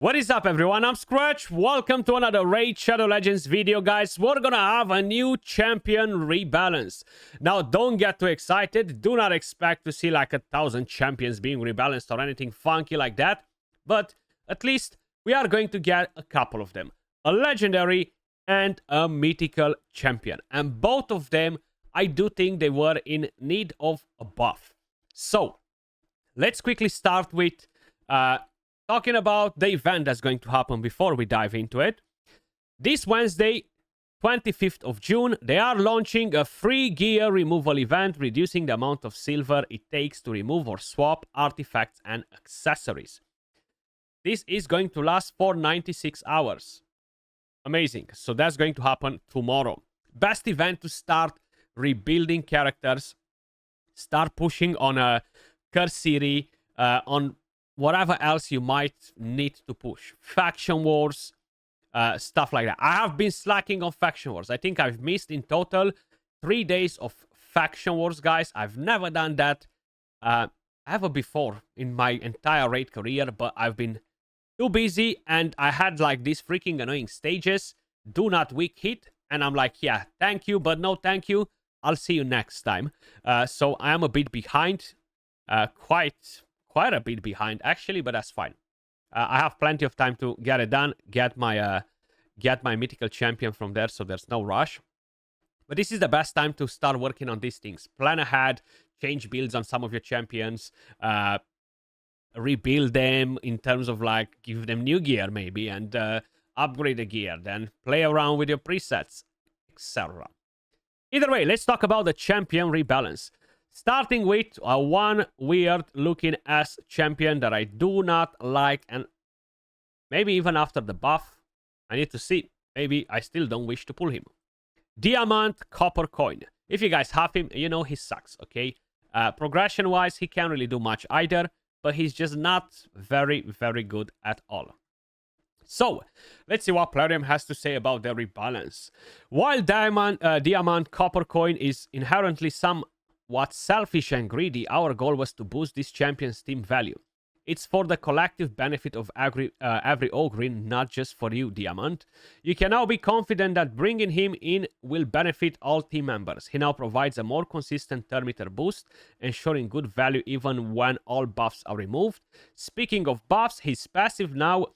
What is up, everyone? I'm Skratch. Welcome to another Raid Shadow Legends video, guys. We're gonna have a new champion rebalance. Now, don't get too excited. Do not expect to see like 1,000 champions being rebalanced or anything funky like that. But at least we are going to get a couple of them. A legendary and a mythical champion. And both of them, I do think they were in need of a buff. So, let's quickly start with talking about the event that's going to happen before we dive into it. This Wednesday, 25th of June, they are launching a free gear removal event, reducing the amount of silver it takes to remove or swap artifacts and accessories. This is going to last for 96 hours. Amazing. So that's going to happen tomorrow. Best event to start rebuilding characters, start pushing on a Curse City, on whatever else you might need to push. Faction Wars, stuff like that. I have been slacking on Faction Wars. I think I've missed in total 3 days of Faction Wars, guys. I've never done that ever before in my entire raid career, but I've been too busy and I had like these freaking annoying stages. Do not weak hit. And I'm like, yeah, thank you, but no thank you. I'll see you next time. So I am a bit behind. Quite a bit behind, actually, but that's fine. I have plenty of time to get it done, get my mythical champion from there, so there's no rush. But this is the best time to start working on these things. Plan ahead, change builds on some of your champions, rebuild them in terms of like give them new gear maybe, and upgrade the gear. Then play around with your presets, etc. Either way, let's talk about the champion rebalance. Starting with one weird looking ass champion that I do not like, and maybe even after the buff, I need to see. Maybe I still don't wish to pull him. Diamant Coppercoin. If you guys have him, you know he sucks, okay? Progression-wise, he can't really do much either, but he's just not very, very good at all. So, let's see what Plarium has to say about the rebalance. While Diamant Coppercoin is inherently somewhat selfish and greedy, our goal was to boost this champion's team value. It's for the collective benefit of every Ogrin, not just for you, Diamant. You can now be confident that bringing him in will benefit all team members. He now provides a more consistent thermometer boost, ensuring good value even when all buffs are removed. Speaking of buffs, his passive now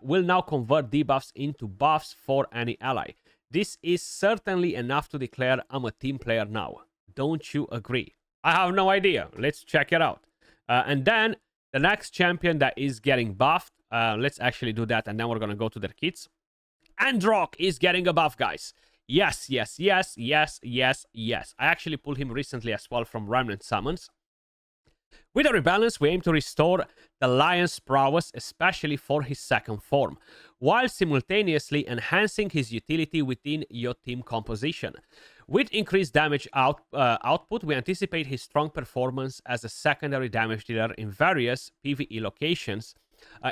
will now convert debuffs into buffs for any ally. This is certainly enough to declare I'm a team player now. Don't you agree? I have no idea. Let's check it out. And then the next champion that is getting buffed. Let's actually do that, and then we're going to go to their kits. Androck is getting a buff, guys. Yes, yes, yes, yes, yes, yes. I actually pulled him recently as well from Remnant Summons. With a rebalance, we aim to restore the Lion's prowess, especially for his second form, while simultaneously enhancing his utility within your team composition. With increased damage output, we anticipate his strong performance as a secondary damage dealer in various PvE locations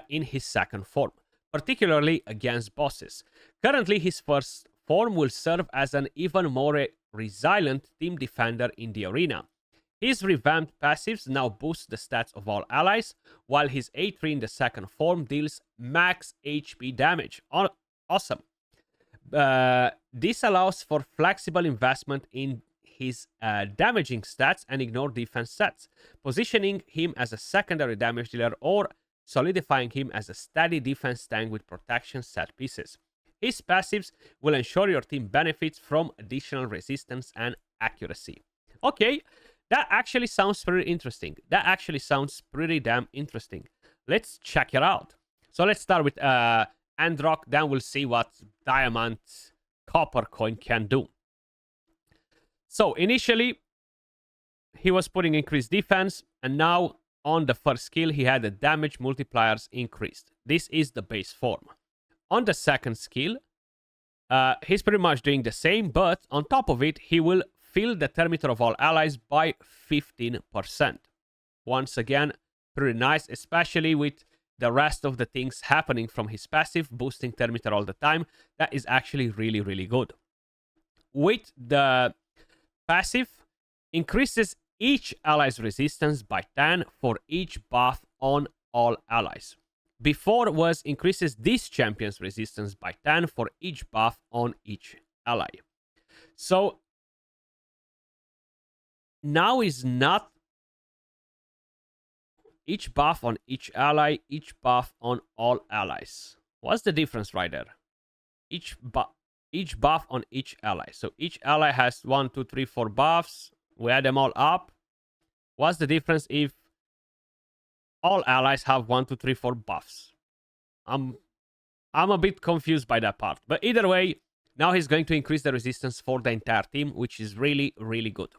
in his second form, particularly against bosses. Currently, his first form will serve as an even more resilient team defender in the arena. His revamped passives now boost the stats of all allies, while his A3 in the second form deals max HP damage. Awesome. This allows for flexible investment in his damaging stats and ignore defense stats, positioning him as a secondary damage dealer or solidifying him as a steady defense tank with protection set pieces. His passives will ensure your team benefits from additional resistance and accuracy. Okay. That actually sounds pretty interesting. That actually sounds pretty damn interesting. Let's check it out. So let's start with Androck, then we'll see what Diamant Coppercoin can do. So initially, he was putting increased defense, and now on the first skill, he had the damage multipliers increased. This is the base form. On the second skill, he's pretty much doing the same, but on top of it, he will fill the thermometer of all allies by 15%. Once again, pretty nice, especially with the rest of the things happening from his passive, boosting thermometer all the time. That is actually really, really good. With the passive, increases each ally's resistance by 10 for each buff on all allies. Before was increases this champion's resistance by 10 for each buff on each ally. So now is not each buff on each ally, each buff on all allies. What's the difference right there? Each buff on each ally. So each ally has 1, 2, 3, 4 buffs. We add them all up. What's the difference if all allies have 1, 2, 3, 4 buffs? I'm a bit confused by that part. But either way, now he's going to increase the resistance for the entire team, which is really, really good.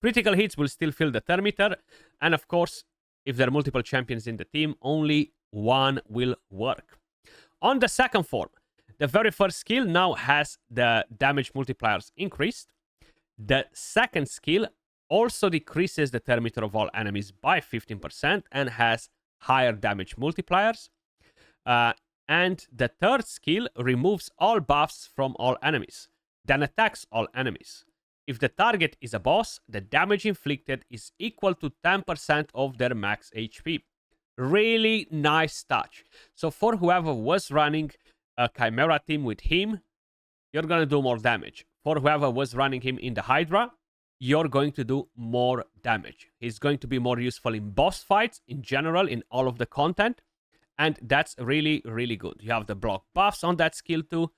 Critical hits will still fill the thermometer. And of course, if there are multiple champions in the team, only one will work. On the second form, the very first skill now has the damage multipliers increased. The second skill also decreases the thermometer of all enemies by 15% and has higher damage multipliers. And the third skill removes all buffs from all enemies, then attacks all enemies. If the target is a boss, the damage inflicted is equal to 10% of their max HP. Really nice touch. So for whoever was running a Chimera team with him, you're going to do more damage. For whoever was running him in the Hydra, you're going to do more damage. He's going to be more useful in boss fights in general, in all of the content. And that's really, really good. You have the block buffs on that skill too.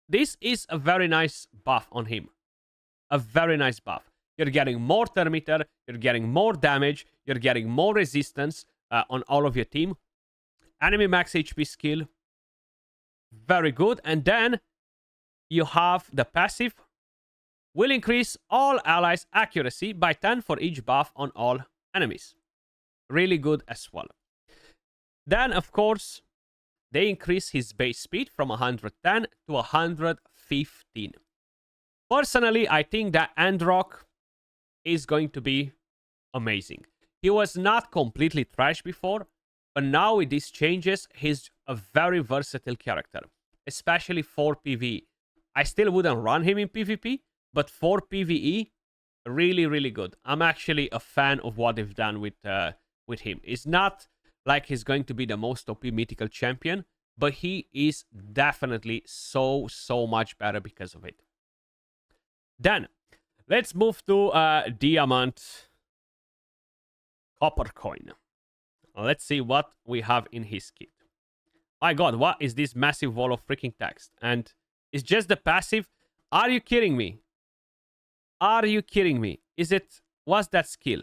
This is a very nice buff on him. A very nice buff. You're getting more thermometer, you're getting more damage, you're getting more resistance on all of your team. Enemy max HP skill. Very good. And then you have the passive. Will increase all allies' accuracy by 10 for each buff on all enemies. Really good as well. Then, of course, they increase his base speed from 110 to 115. Personally, I think that Androck is going to be amazing. He was not completely trash before, but now with these changes, he's a very versatile character, especially for PvE. I still wouldn't run him in PvP, but for PvE, really, really good. I'm actually a fan of what they've done with him. It's not like he's going to be the most OP mythical champion, but he is definitely so much better because of it. Then, let's move to Diamant Coppercoin. Let's see what we have in his kit. My god, what is this massive wall of freaking text? And it's just the passive? Are you kidding me? Are you kidding me? What's that skill?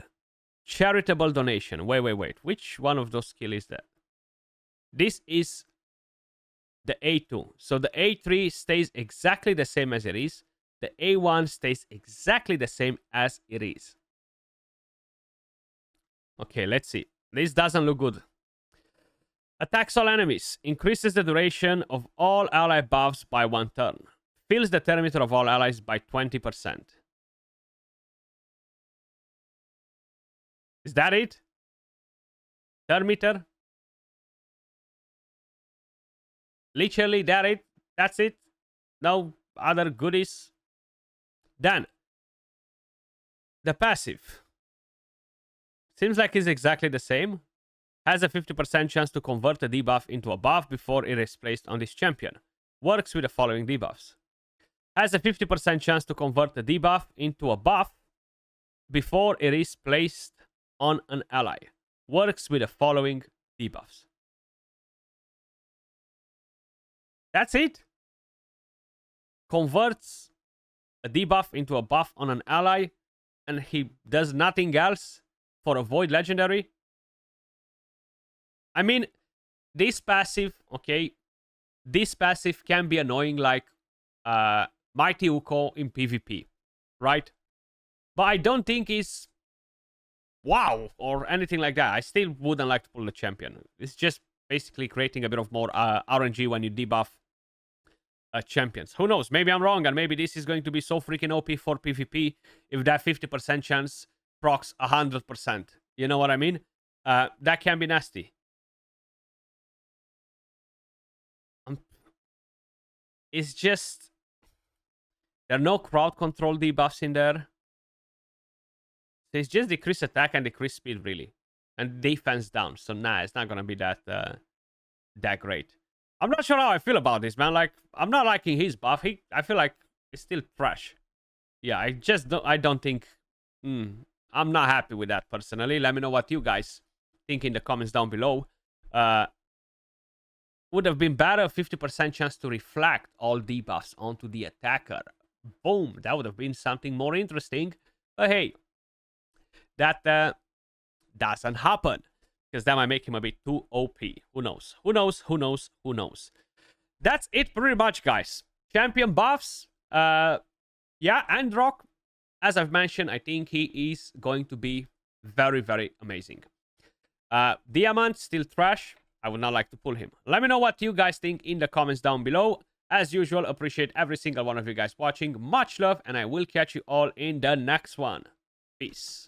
Charitable donation. Wait. Which one of those skills is that? This is the A2. So the A3 stays exactly the same as it is. The A1 stays exactly the same as it is. Okay, let's see. This doesn't look good. Attacks all enemies. Increases the duration of all ally buffs by 1 turn. Fills the thermometer of all allies by 20%. Is that it? Thermometer? Literally, that's it? No other goodies? Then, the passive. Seems like it's exactly the same. Has a 50% chance to convert a debuff into a buff before it is placed on this champion. Works with the following debuffs. Has a 50% chance to convert a debuff into a buff before it is placed on an ally. Works with the following debuffs. That's it. Converts a debuff into a buff on an ally, and he does nothing else for a void legendary. I mean, this passive, okay, this passive can be annoying like Mighty Uko in PvP, right? But I don't think it's wow or anything like that. I still wouldn't like to pull the champion. It's just basically creating a bit of more RNG when you debuff champions. Who knows? Maybe I'm wrong, and maybe this is going to be so freaking OP for PvP if that 50% chance procs 100%. You know what I mean? That can be nasty. It's just there are no crowd control debuffs in there. So it's just decrease attack and decrease speed, really. And defense down. So nah, it's not gonna be that that great. I'm not sure how I feel about this, man. Like, I'm not liking his buff. I feel like it's still trash. Yeah, I don't think. I'm not happy with that personally. Let me know what you guys think in the comments down below. Would have been better, 50% chance to reflect all debuffs onto the attacker. Boom, that would have been something more interesting. But hey, that doesn't happen. Because that might make him a bit too OP. Who knows? Who knows? Who knows? Who knows? That's it pretty much, guys. Champion buffs. Yeah, Androck, as I've mentioned, I think he is going to be very, very amazing. Diamant, still trash. I would not like to pull him. Let me know what you guys think in the comments down below. As usual, appreciate every single one of you guys watching. Much love, and I will catch you all in the next one. Peace.